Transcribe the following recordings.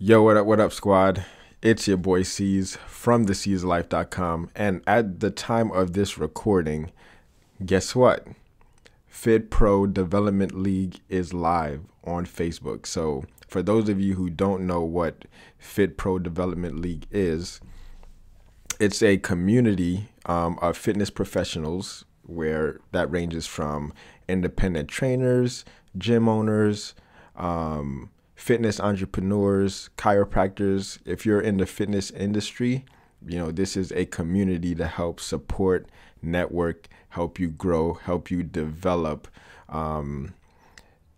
Yo, what up, squad? It's your boy C's from thec'slife.com. And at the time of this recording, guess what? Fit Pro Development League is live on Facebook. So for those of you who don't know what Fit Pro Development League is, it's a community of fitness professionals where that ranges from independent trainers, gym owners, fitness entrepreneurs, chiropractors. If you're in the fitness industry, this is a community to help support, network, help you grow, help you develop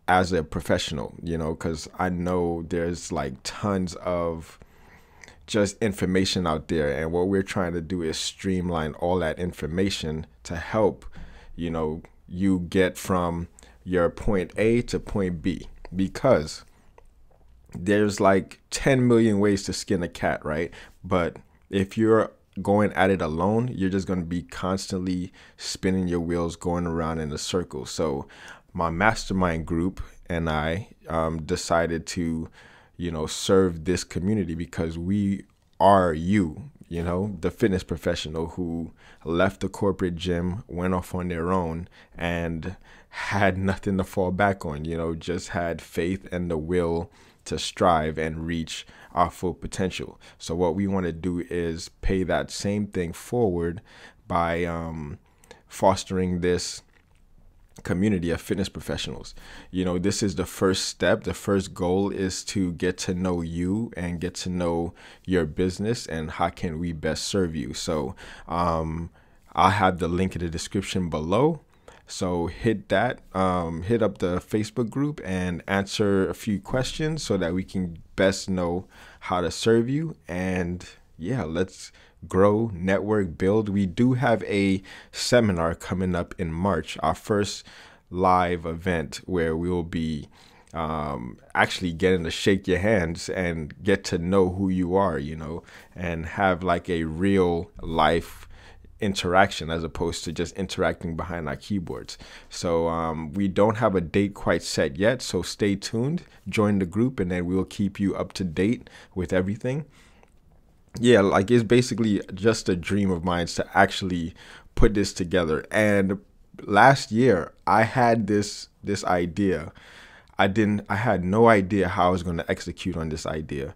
as a professional, because I know there's like tons of just information out there. And what we're trying to do is streamline all that information to help, you get from your point A to point B, because there's like 10 million ways to skin a cat, right? But if you're going at it alone, you're just going to be constantly spinning your wheels, going around in a circle. So my mastermind group and I decided to, serve this community, because we are the fitness professional who left the corporate gym, went off on their own, and had nothing to fall back on, just had faith and the will to strive and reach our full potential. So what we want to do is pay that same thing forward by fostering this community of fitness professionals. This is the first step. The first goal is to get to know you and get to know your business and how can we best serve you. So I'll have the link in the description below. So hit that, hit up the Facebook group and answer a few questions so that we can best know how to serve you. And yeah, let's grow, network, build. We do have a seminar coming up in March, our first live event where we will be actually getting to shake your hands and get to know who you are, and have like a real life interaction as opposed to just interacting behind our keyboards. So we don't have a date quite set yet, so stay tuned, join the group, and then we'll keep you up to date with everything. Yeah, like it's basically just a dream of mine to actually put this together. And last year I had this idea. I had no idea how I was going to execute on this idea.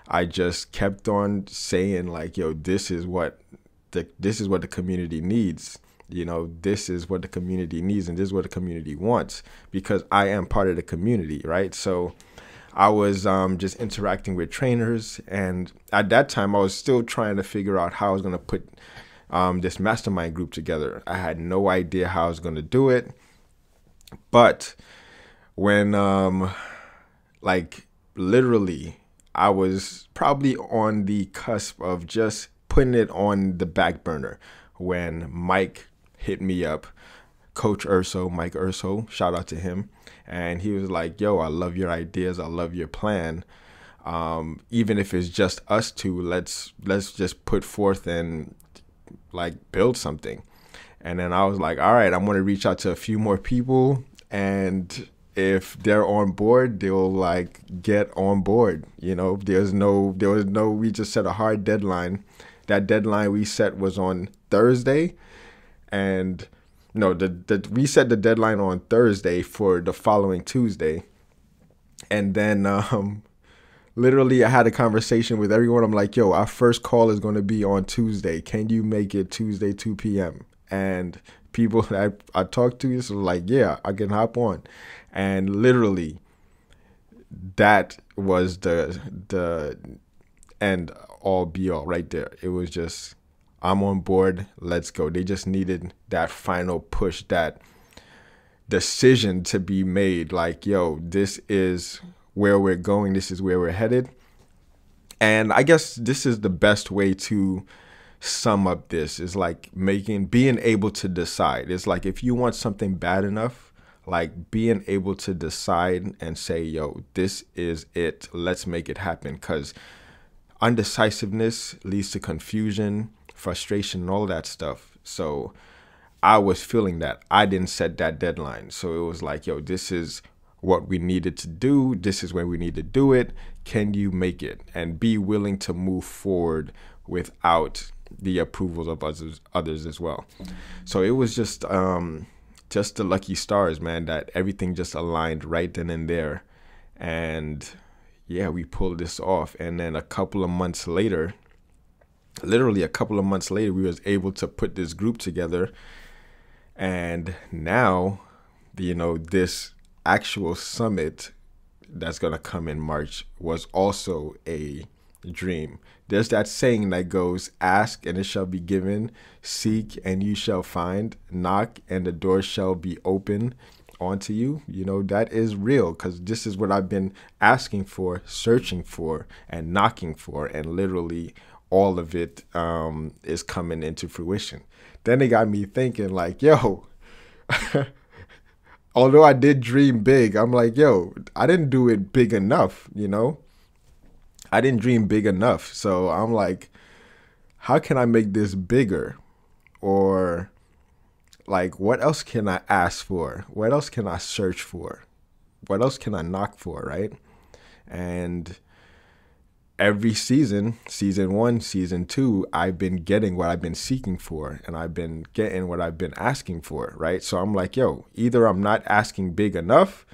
I just kept on saying like, this is what the community needs. This is what the community needs, and this is what the community wants, because I am part of the community, right? So I was just interacting with trainers, and at that time I was still trying to figure out how I was going to put this mastermind group together. I had no idea how I was going to do it, but when literally I was probably on the cusp of just putting it on the back burner when Mike hit me up, Coach Urso, Mike Urso, shout out to him. And he was like, yo, I love your ideas. I love your plan. Even if it's just us two, let's just put forth and build something. And then I was like, all right, I'm going to reach out to a few more people. And if they're on board, they'll get on board. We just set a hard deadline. That deadline we set was on Thursday, and we set the deadline on Thursday for the following Tuesday. And then literally I had a conversation with everyone. I'm like, yo, our first call is going to be on Tuesday. Can you make it Tuesday, 2 p.m.? And people that I talked to was like, yeah, I can hop on. And literally that was the end all be all right there. It was just, I'm on board, let's go. They just needed that final push, that decision to be made, like, yo, this is where we're going, this is where we're headed. And I guess this is the best way to sum up this, is being able to decide. It's like, if you want something bad enough, being able to decide and say, yo, this is it, let's make it happen. Because undecisiveness leads to confusion, frustration, and all that stuff. So I was feeling that. I didn't set that deadline. So it was like, yo, this is what we needed to do. This is when we need to do it. Can you make it? And be willing to move forward without the approval of others as well. So it was just the lucky stars, man, that everything just aligned right then and there. And yeah, we pulled this off. And then literally a couple of months later, we was able to put this group together. And now, this actual summit that's going to come in March was also a dream. There's that saying that goes, ask and it shall be given, seek and you shall find, knock and the door shall be open onto you. That is real, because this is what I've been asking for, searching for, and knocking for, and literally all of it is coming into fruition. Then it got me thinking like, yo, although I did dream big, I'm like, yo, I didn't do it big enough, I didn't dream big enough. So I'm like, how can I make this bigger? Or like, what else can I ask for? What else can I search for? What else can I knock for, right? And every season 1, season 2, I've been getting what I've been seeking for, and I've been getting what I've been asking for, right? So I'm like, yo, either I'm not asking big enough,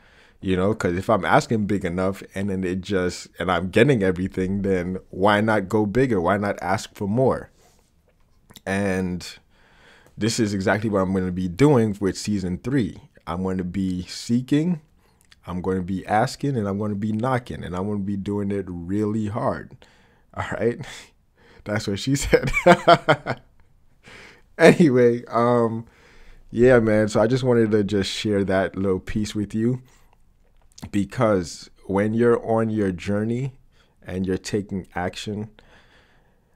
because if I'm asking big enough and then and I'm getting everything, then why not go bigger? Why not ask for more? And this is exactly what I'm going to be doing with season 3. I'm going to be seeking, I'm going to be asking, and I'm going to be knocking, and I'm going to be doing it really hard. All right. That's what she said. Anyway, yeah, man. So I just wanted to just share that little piece with you, because when you're on your journey and you're taking action,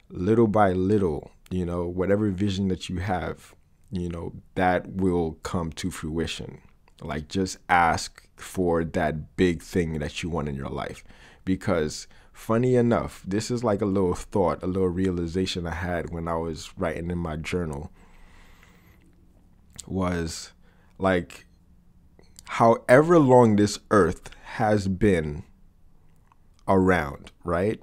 little by little, whatever vision that you have, that will come to fruition. Like, just ask for that big thing that you want in your life. Because funny enough, this is like a little thought, a little realization I had when I was writing in my journal, was like, however long this earth has been around, right?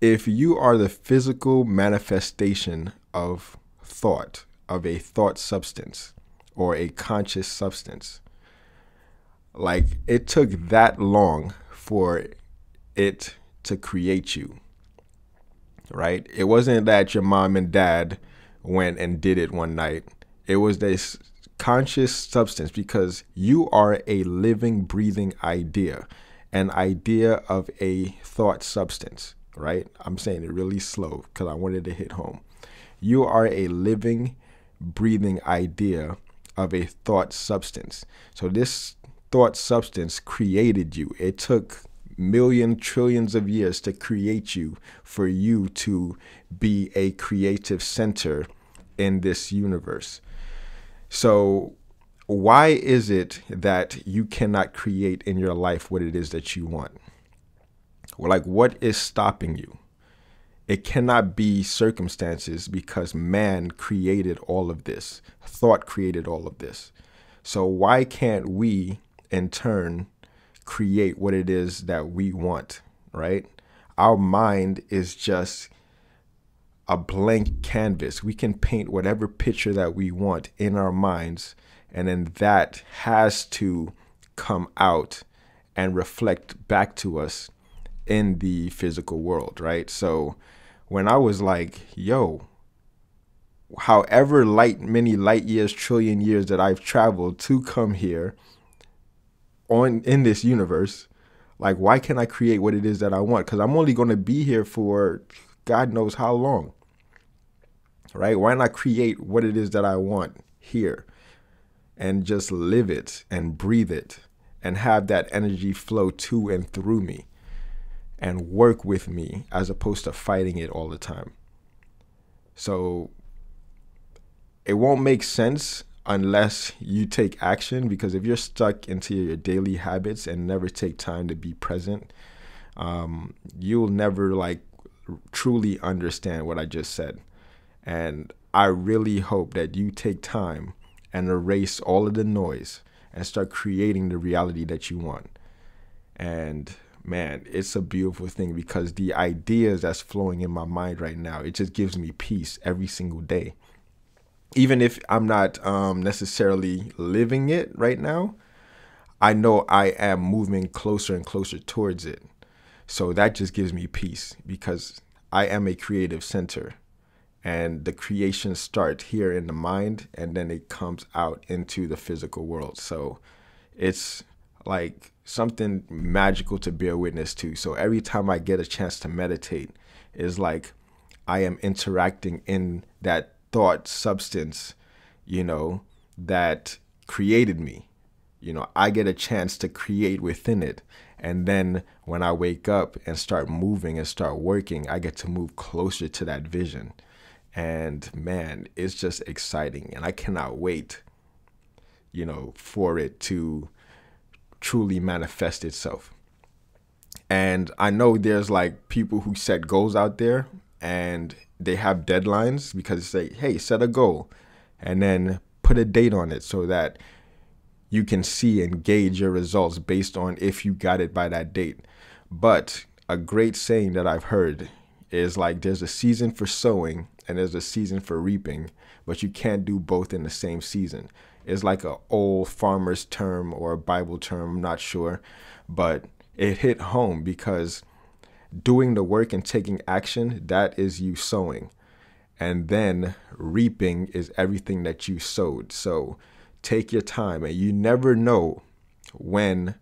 If you are the physical manifestation of thought, of a thought substance or a conscious substance, like, it took that long for it to create you, right? It wasn't that your mom and dad went and did it one night. It was this conscious substance, because you are a living, breathing idea, an idea of a thought substance, right? I'm saying it really slow because I wanted to hit home. You are a living, breathing idea of a thought substance. So this thought substance created you. It took trillions of years to create you, for you to be a creative center in this universe. So why is it that you cannot create in your life what it is that you want? Well, like, what is stopping you? It cannot be circumstances, because man created all of this. Thought created all of this. So why can't we, in turn, create what it is that we want, right? Our mind is just a blank canvas. We can paint whatever picture that we want in our minds, and then that has to come out and reflect back to us in the physical world, right? So when I was like, yo, however many light years, trillion years that I've traveled to come here in this universe, like, why can't I create what it is that I want? Because I'm only going to be here for God knows how long, right? Why not create what it is that I want here and just live it and breathe it and have that energy flow to and through me and work with me, as opposed to fighting it all the time? So it won't make sense unless you take action, because if you're stuck into your daily habits and never take time to be present, you'll never truly understand what I just said. And I really hope that you take time and erase all of the noise and start creating the reality that you want. And man, it's a beautiful thing, because the ideas that's flowing in my mind right now, it just gives me peace every single day. Even if I'm not necessarily living it right now, I know I am moving closer and closer towards it. So that just gives me peace, because I am a creative center, and the creation starts here in the mind, and then it comes out into the physical world. So it's like something magical to bear witness to. So every time I get a chance to meditate, it's like I am interacting in that thought substance, that created me. I get a chance to create within it. And then when I wake up and start moving and start working, I get to move closer to that vision. And man, it's just exciting. And I cannot wait, for it to truly manifest itself. And I know there's like people who set goals out there, and they have deadlines, because they say, hey, set a goal and then put a date on it, so that you can see and gauge your results based on if you got it by that date. But a great saying that I've heard is like, there's a season for sowing and there's a season for reaping, but you can't do both in the same season. It's like an old farmer's term or a Bible term, I'm not sure, but it hit home, because doing the work and taking action, that is you sowing. And then reaping is everything that you sowed. So take your time, and you never know when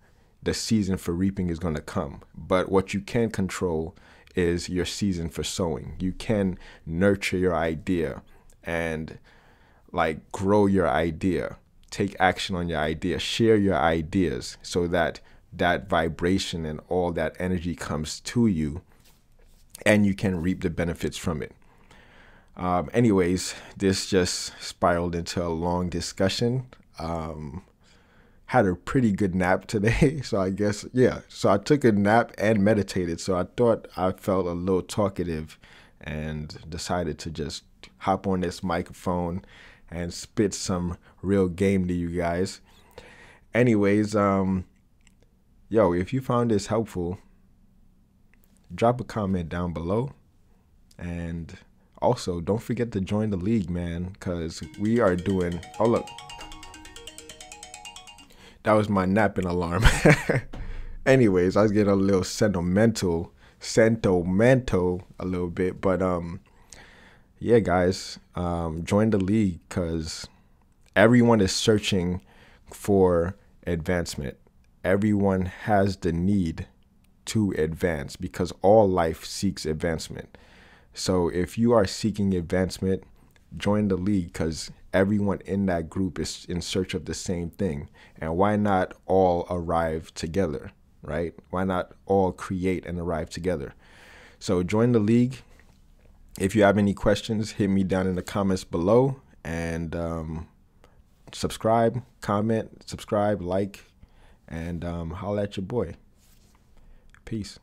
the season for reaping is going to come. But what you can control is your season for sowing. You can nurture your idea and like grow your idea, take action on your idea, share your ideas, so that that vibration and all that energy comes to you, and you can reap the benefits from it. Anyways, this just spiraled into a long discussion. Had a pretty good nap today. So I guess, yeah. So I took a nap and meditated. So I thought I felt a little talkative, and decided to just hop on this microphone and spit some real game to you guys. Anyways, yo, if you found this helpful, drop a comment down below. And also, don't forget to join the league, man, because we are doing... Oh, look. That was my napping alarm. Anyways, I was getting a little sentimental a little bit. But, yeah, guys, join the league, because everyone is searching for advancement. Everyone has the need to advance, because all life seeks advancement. So if you are seeking advancement, join the league, because everyone in that group is in search of the same thing. And why not all arrive together, right? Why not all create and arrive together? So join the league. If you have any questions, hit me down in the comments below, and subscribe, comment, like, and holla at your boy. Peace.